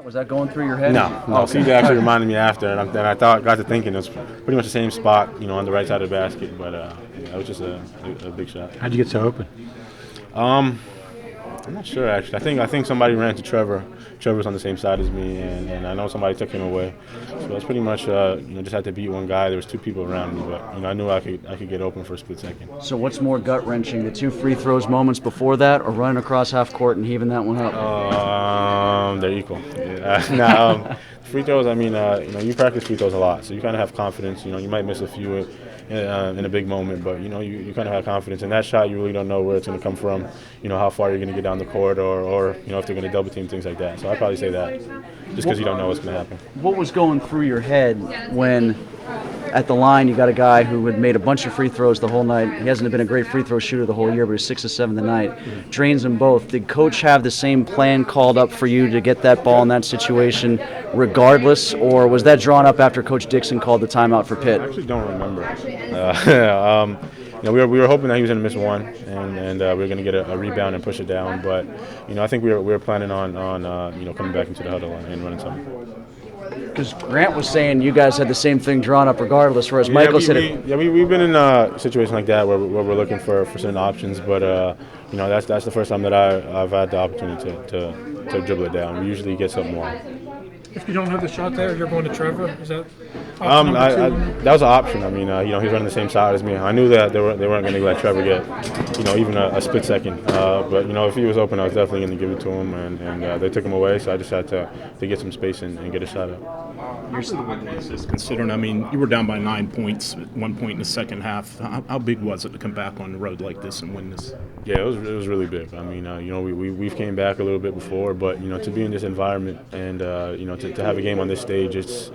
Was that going through your head? No. Okay. CJ actually reminded me after, and I got to thinking it was pretty much the same spot, on the right side of the basket. But it was just a big shot. How'd you get so open? I'm not sure actually. I think somebody ran to Trevor. Trevor's on the same side as me, and I know somebody took him away. So it's pretty much just had to beat one guy. There was two people around me, but I knew I could get open for a split second. So what's more gut wrenching, the two free throws moments before that, or running across half court and heaving that one up? They're equal. Yeah. Free throws. I mean, you practice free throws a lot, so you kind of have confidence. You might miss a few in a big moment, but you kind of have confidence. And that shot, you really don't know where it's going to come from. How far you're going to get down the court, or if they're going to double team, things like that. So I'd probably say that, just because you don't know what's going to happen. What was going through your head when, at the line, you got a guy who had made a bunch of free throws the whole night? He hasn't been a great free throw shooter the whole year, but he's 6 of 7 tonight. Drains them both. Did coach have the same plan called up for you to get that ball in that situation regardless, or was that drawn up after Coach Dixon called the timeout for Pitt? I actually don't remember. We were hoping that he was going to miss one, and we were going to get a rebound and push it down. But I think we were planning on coming back into the huddle and running something. Because Grant was saying you guys had the same thing drawn up regardless, whereas Michael said it. Yeah, we've been in a situation like that where we're looking for certain options, but that's the first time that I've had the opportunity to dribble it down. We usually get something more. If you don't have the shot there, you're going to Trevor. Is that that was an option. I mean, he's running the same side as me. I knew that they weren't going to let Trevor get, even a split second. But if he was open, I was definitely going to give it to him, and they took him away. So I just had to get some space and get a shot up. Considering, I mean, you were down by 9 points at one point in the second half. How big was it to come back on the road like this and win this? Yeah, it was really big. I mean, we've came back a little bit before, but to be in this environment and to have a game on this stage, it's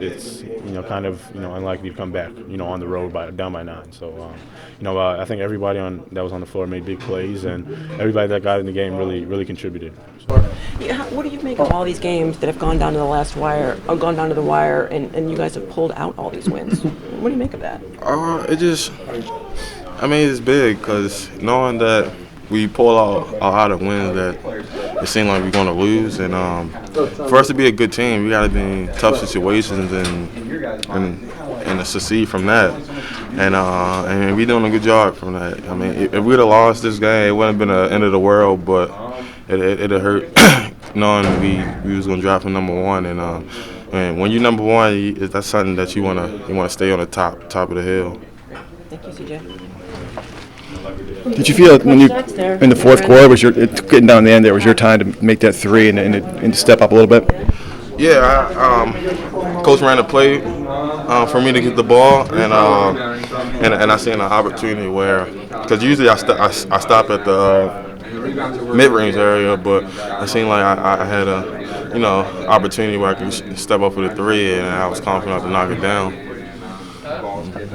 kind of unlikely to come back on the road down by 9. So I think everybody that was on the floor made big plays, and everybody that got in the game really contributed. What do you make of all these games that have gone down to the wire, and you guys have pulled out all these wins? What do you make of that? It's big because knowing that we pull out a lot of wins that it seemed like we're going to lose, and for us to be a good team, we got to be in tough situations and to succeed from that. And we're doing a good job from that. I mean, if we'd have lost this game, it wouldn't have been the end of the world, but it'd hurt knowing we was going to drop from number one. And when you're number one, that's something that you want to stay on the top of the hill. Thank you, CJ. Did you feel when you in the fourth quarter getting down the end there was your time to make that three and to step up a little bit? Yeah, coach ran a play for me to get the ball, and I seen an opportunity where, because usually I stop at the mid-range area, but it seemed like I had a opportunity where I could step up for the three, and I was confident to knock it down.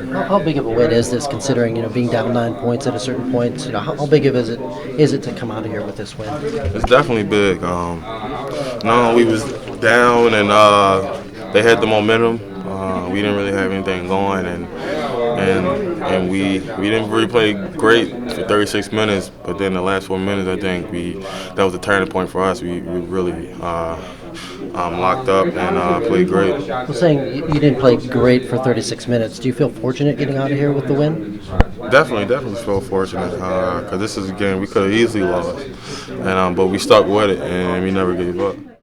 How big of a win is this, considering being down 9 points at a certain point? How big of is it to come out of here with this win? It's definitely big. We was down, and they had the momentum. We didn't really have anything going, and we didn't really play great for 36 minutes. But then the last 4 minutes, I think that was a turning point for us. We really locked up and played great. Well, saying you didn't play great for 36 minutes, do you feel fortunate getting out of here with the win? Definitely feel fortunate because this is a game we could have easily lost, but we stuck with it and we never gave up.